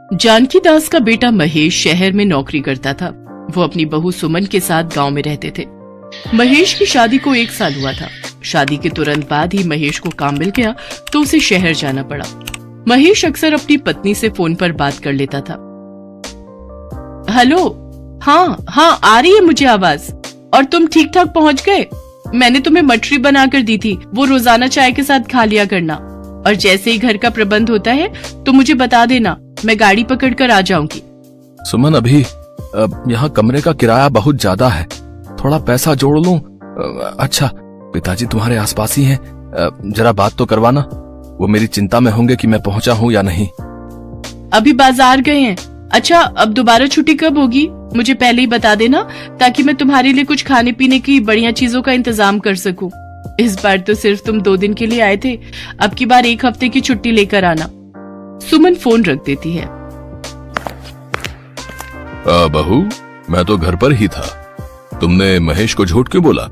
जानकी दास का बेटा महेश शहर में नौकरी करता था। वो अपनी बहू सुमन के साथ गांव में रहते थे। महेश की शादी को 1 साल हुआ था। शादी के तुरंत बाद ही महेश को काम मिल गया तो उसे शहर जाना पड़ा। महेश अक्सर अपनी पत्नी से फोन पर बात कर लेता था। हेलो, हाँ आ रही है मुझे आवाज। और तुम ठीक ठाक पहुंच गए? मैंने तुम्हें मठरी बनाकर दी थी, वो रोजाना चाय के साथ खा लिया करना। और जैसे ही घर का प्रबंध होता है तो मुझे बता देना, मैं गाड़ी पकड़कर आ जाऊंगी। सुमन, अभी यहाँ कमरे का किराया बहुत ज्यादा है, थोड़ा पैसा जोड़ लूं। अच्छा, पिताजी तुम्हारे आसपास ही हैं, जरा बात तो करवाना। वो मेरी चिंता में होंगे कि मैं पहुंचा हूँ या नहीं। अभी बाजार गए हैं। अच्छा, अब दोबारा छुट्टी कब होगी मुझे पहले ही बता देना, ताकि मैं तुम्हारे लिए कुछ खाने पीने की बढ़िया चीजों का इंतजाम कर सकूं। इस बार तो सिर्फ तुम 2 दिन के लिए आए थे, अब की बार 1 हफ्ते की छुट्टी लेकर आना। सुमन फोन रख देती है। बहू, मैं तो घर पर ही था। तुमने महेश को झूठ क्यों बोला?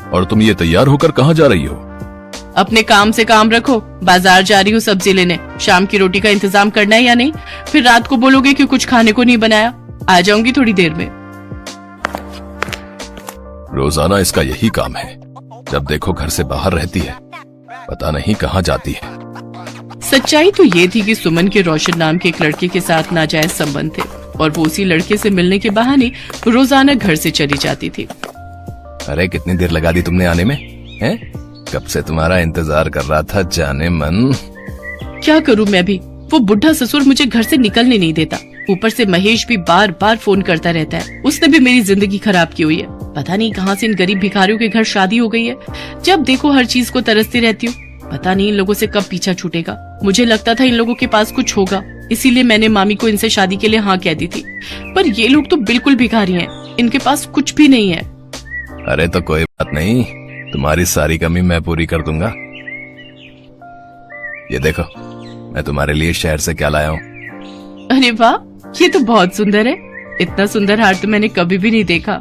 और तुम ये तैयार होकर कहाँ जा रही हो? अपने काम से काम रखो, बाजार जा रही हूँ सब्जी लेने। शाम की रोटी का इंतजाम करना है या नहीं? फिर रात को बोलोगे कि कुछ खाने को नहीं बनाया। आ जाऊंगी थोड़ी देर में। रोजाना इसका यही काम है, जब देखो घर से बाहर रहती है, पता नहीं कहाँ जाती है। सच्चाई तो ये थी कि सुमन के रोशन नाम के एक लड़के के साथ नाजायज संबंध थे और वो उसी लड़के से मिलने के बहाने रोजाना घर से चली जाती थी। अरे, कितनी देर लगा दी तुमने आने में? हैं? कब से तुम्हारा इंतजार कर रहा था जाने मन। क्या करूं मैं भी, वो बुढ़ा ससुर मुझे घर से निकलने नहीं देता। ऊपर से महेश भी बार बार फोन करता रहता है। उसने भी मेरी जिंदगी खराब की हुई है। पता नहीं कहां से इन गरीब भिखारियों के घर शादी हो गई है। जब देखो हर चीज को तरसती रहती हूँ। पता नहीं इन लोगों से कब पीछा छूटेगा। मुझे लगता था इन लोगों के पास कुछ होगा, इसीलिए मैंने मामी को इनसे शादी के लिए हाँ कह दी थी। पर ये लोग तो बिल्कुल भिखारी हैं, इनके पास कुछ भी नहीं है। अरे तो कोई बात नहीं, तुम्हारी सारी कमी मैं पूरी कर दूंगा। ये देखो, मैं तुम्हारे लिए शहर से क्या लाया हूँ। अरे वाह, ये तो बहुत सुंदर है। इतना सुंदर हार तो मैंने कभी भी नहीं देखा।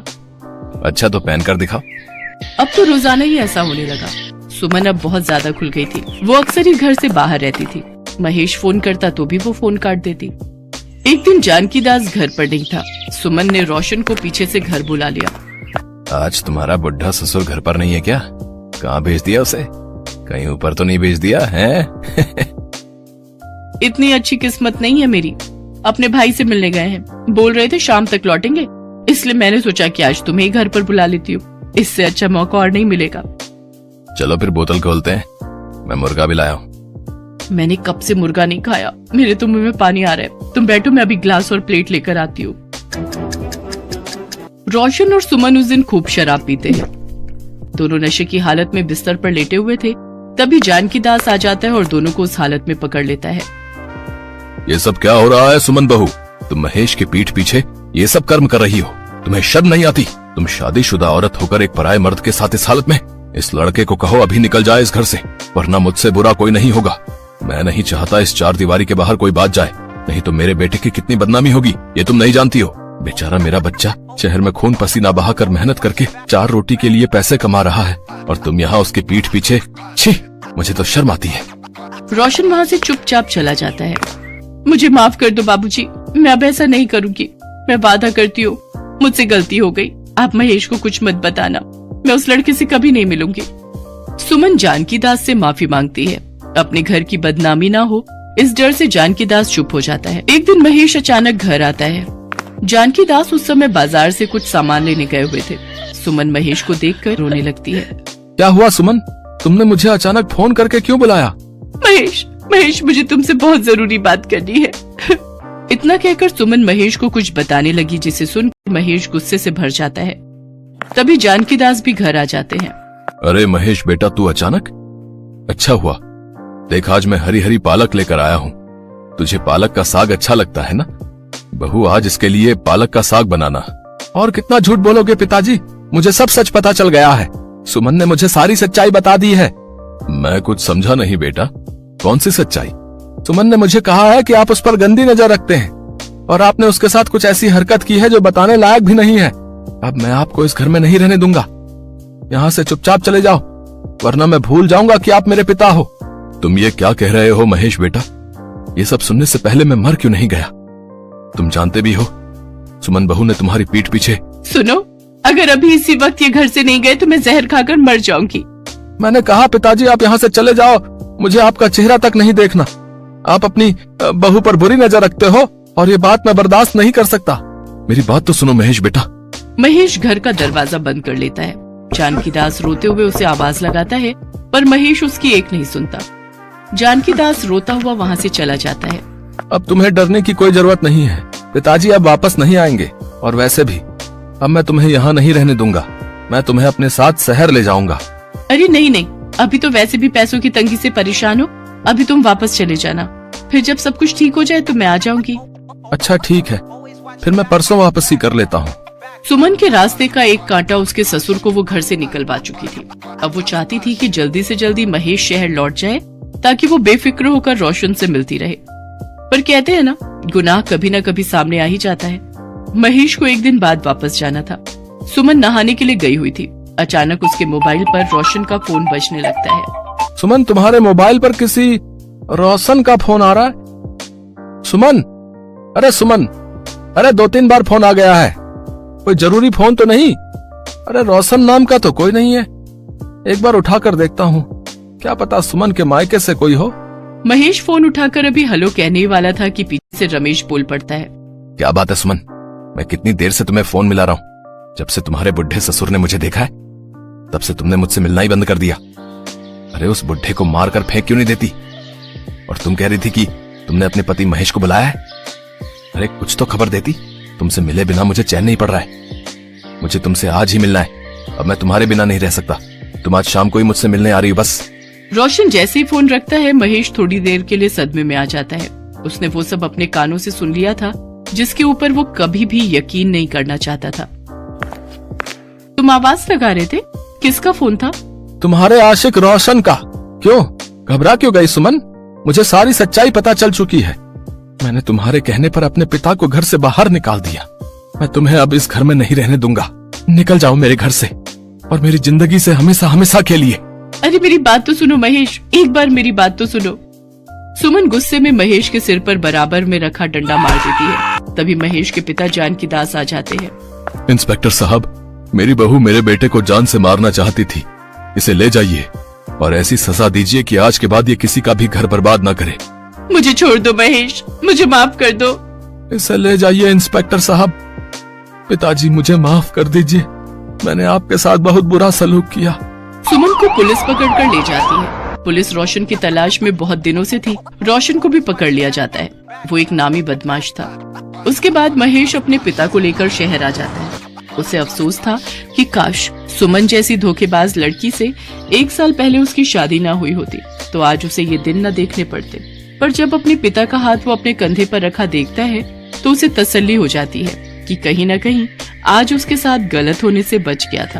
अच्छा, तो पहन कर दिखाओ। अब तो रोजाना ही ऐसा होने लगा। सुमन अब बहुत ज्यादा खुल गई थी। वो अक्सर ही घर से बाहर रहती थी। महेश फोन करता तो भी वो फोन काट देती। एक दिन जानकी दास घर पर नहीं था। सुमन ने रोशन को पीछे से घर बुला लिया। आज तुम्हारा बुढ़ा ससुर घर पर नहीं है क्या? कहाँ भेज दिया उसे? कहीं ऊपर तो नहीं भेज दिया है? इतनी अच्छी किस्मत नहीं है मेरी। अपने भाई से मिलने गए हैं, बोल रहे थे शाम तक लौटेंगे, इसलिए मैंने सोचा कि आज तुम्हें ही घर पर बुला लेती हूँ। इससे अच्छा मौका और नहीं मिलेगा। चलो फिर बोतल खोलते हैं, मैं मुर्गा भी लाया हूँ। मैंने कब से मुर्गा नहीं खाया, मेरे तो मुंह में पानी आ रहा है। तुम बैठो, मैं अभी ग्लास और प्लेट लेकर आती हूँ। रोशन और सुमन उस दिन खूब शराब पीते हैं। दोनों नशे की हालत में बिस्तर पर लेटे हुए थे। तभी जानकी दास आ जाता है और दोनों को उस हालत में पकड़ लेता है। ये सब क्या हो रहा है सुमन बहू? तुम महेश की पीठ पीछे ये सब कर्म कर रही हो, तुम्हें शर्म नहीं आती? तुम शादीशुदा औरत होकर एक पराये मर्द के साथ इस हालत में। इस लड़के को कहो अभी निकल जाए इस घर से, वरना मुझसे बुरा कोई नहीं होगा। मैं नहीं चाहता इस 4 दीवारी के बाहर कोई बात जाए, नहीं तो मेरे बेटे की कितनी बदनामी होगी ये तुम नहीं जानती हो। बेचारा मेरा बच्चा शहर में खून पसीना बहाकर मेहनत करके 4 रोटी के लिए पैसे कमा रहा है, और तुम यहाँ उसकी पीठ पीछे। छी, मुझे तो शर्म आती है। रोशन वहाँ से चुपचाप चला जाता है। मुझे माफ कर दो बाबूजी, मैं अब ऐसा नहीं करूँगी। मैं वादा करती हूँ, मुझसे गलती हो गई। आप महेश को कुछ मत बताना, मैं उस लड़के से कभी नहीं मिलूंगी। सुमन जानकी दास से माफी मांगती है। अपने घर की बदनामी ना हो, इस डर से जानकी दास चुप हो जाता है। एक दिन महेश अचानक घर आता है। जानकी दास उस समय बाजार से कुछ सामान लेने गए हुए थे। सुमन महेश को देखकर रोने लगती है। क्या हुआ सुमन, तुमने मुझे अचानक फोन करके क्यों बुलाया? महेश, मुझे तुमसे बहुत जरूरी बात करनी है। इतना कहकर सुमन महेश को कुछ बताने लगी, जिसे सुन महेश गुस्से से भर जाता है। तभी जानकी दास भी घर आ जाते हैं। अरे महेश बेटा, तू अचानक? अच्छा हुआ, देख आज मैं हरी हरी पालक लेकर आया हूँ। तुझे पालक का साग अच्छा लगता है ना? बहू, आज इसके लिए पालक का साग बनाना। और कितना झूठ बोलोगे पिताजी, मुझे सब सच पता चल गया है। सुमन ने मुझे सारी सच्चाई बता दी है। मैं कुछ समझा नहीं बेटा, कौन सी सच्चाई? सुमन ने मुझे कहा है कि आप उस पर गंदी नजर रखते हैं और आपने उसके साथ कुछ ऐसी हरकत की है जो बताने लायक भी नहीं है। अब मैं आपको इस घर में नहीं रहने दूंगा। यहाँ से चुपचाप चले जाओ, वरना मैं भूल जाऊंगा कि आप मेरे पिता हो। तुम ये क्या कह रहे हो महेश बेटा? ये सब सुनने से पहले मैं मर क्यों नहीं गया? तुम जानते भी हो सुमन बहू ने तुम्हारी पीठ पीछे। सुनो, अगर अभी इसी वक्त ये घर से नहीं गए तो मैं जहर खाकर मर जाऊंगी। मैंने कहा पिताजी आप यहाँ से चले जाओ, मुझे आपका चेहरा तक नहीं देखना। आप अपनी बहू पर बुरी नजर रखते हो और ये बात मैं बर्दाश्त नहीं कर सकता। मेरी बात तो सुनो महेश बेटा। महेश घर का दरवाजा बंद कर लेता है। जानकी दास रोते हुए उसे आवाज लगाता है, पर महेश उसकी एक नहीं सुनता। जानकी दास रोता हुआ वहाँ से चला जाता है। अब तुम्हें डरने की कोई जरूरत नहीं है, पिताजी अब वापस नहीं आएंगे। और वैसे भी अब मैं तुम्हें यहाँ नहीं रहने दूंगा, मैं तुम्हें अपने साथ शहर ले जाऊंगा। अरे नहीं नहीं, अभी तो वैसे भी पैसों की तंगी से परेशान हो, अभी तुम वापस चले जाना, फिर जब सब कुछ ठीक हो जाए तो मैं आ जाऊंगी। अच्छा ठीक है, फिर मैं परसों वापसी कर लेता हूँ। सुमन के रास्ते का एक कांटा उसके ससुर को वो घर से निकलवा चुकी थी। अब वो चाहती थी कि जल्दी से जल्दी महेश शहर लौट जाए ताकि वो बेफिक्र होकर रोशन से मिलती रहे। पर कहते हैं ना, गुनाह कभी न कभी सामने आ ही जाता है। महेश को एक दिन बाद वापस जाना था। सुमन नहाने के लिए गई हुई थी। अचानक उसके मोबाइल पर रोशन का फोन बजने लगता है। सुमन तुम्हारे मोबाइल पर किसी रोशन का फोन आ रहा है। सुमन, अरे सुमन, अरे 2-3 बार फोन आ गया है, कोई जरूरी फोन तो नहीं? अरे रोशन नाम का तो कोई नहीं है, एक बार उठाकर देखता हूँ, क्या पता सुमन के मायके से कोई हो। महेश फोन उठाकर अभी हेलो कहने ही वाला था कि पीछे से रमेश बोल पड़ता है। क्या बात है सुमन, मैं कितनी देर से तुम्हें फोन मिला रहा हूँ। जब से तुम्हारे बुढ़े ससुर ने मुझे देखा है तब से तुमने मुझसे मिलना ही बंद कर दिया। अरे उस बुढ़े को मार कर फेंक क्यों नहीं देती? और तुम कह रही थी कि तुमने अपने पति महेश को बुलाया है। अरे कुछ तो खबर देती, तुमसे मिले बिना मुझे चैन नहीं पड़ रहा है। मुझे तुमसे आज ही मिलना है, अब मैं तुम्हारे बिना नहीं रह सकता। तुम आज शाम को ही मुझसे मिलने आ रही हो बस। रोशन जैसे ही फोन रखता है, महेश थोड़ी देर के लिए सदमे में आ जाता है। उसने वो सब अपने कानों से सुन लिया था जिसके ऊपर वो कभी भी यकीन नहीं करना चाहता था। तुम आवाज लगा रहे थे, किसका फोन था? तुम्हारे आशिक रोशन का। क्यों, घबरा क्यों गई सुमन? मुझे सारी सच्चाई पता चल चुकी है। मैंने तुम्हारे कहने पर अपने पिता को घर से बाहर निकाल दिया। मैं तुम्हें अब इस घर में नहीं रहने दूंगा। निकल जाओ मेरे घर से और मेरी जिंदगी से हमेशा हमेशा के लिए। अरे मेरी बात तो सुनो महेश, एक बार मेरी बात तो सुनो। सुमन गुस्से में महेश के सिर पर बराबर में रखा डंडा मार देती है। तभी महेश के पिता जानकी दास आ जाते हैं। इंस्पेक्टर साहब, मेरी बहू मेरे बेटे को जान से मारना चाहती थी, इसे ले जाइए और ऐसी सजा दीजिए कि आज के बाद ये किसी का भी घर बर्बाद न करे। मुझे छोड़ दो महेश, मुझे माफ कर दो। इसे ले जाइए इंस्पेक्टर साहब। पिताजी मुझे माफ कर दीजिए, मैंने आपके साथ बहुत बुरा सलूक किया। सुमन को पुलिस पकड़कर ले जाती है। पुलिस रोशन की तलाश में बहुत दिनों से थी। रोशन को भी पकड़ लिया जाता है। वो एक नामी बदमाश था। उसके बाद महेश अपने पिता को लेकर शहर आ जाता है। उसे अफसोस था कि काश सुमन जैसी धोखेबाज लड़की से 1 साल पहले उसकी शादी ना हुई होती तो आज उसे ये दिन न देखने पड़ते। पर जब अपने पिता का हाथ वो अपने कंधे पर रखा देखता है तो उसे तसल्ली हो जाती है कि कहीं न कहीं आज उसके साथ गलत होने से बच गया था।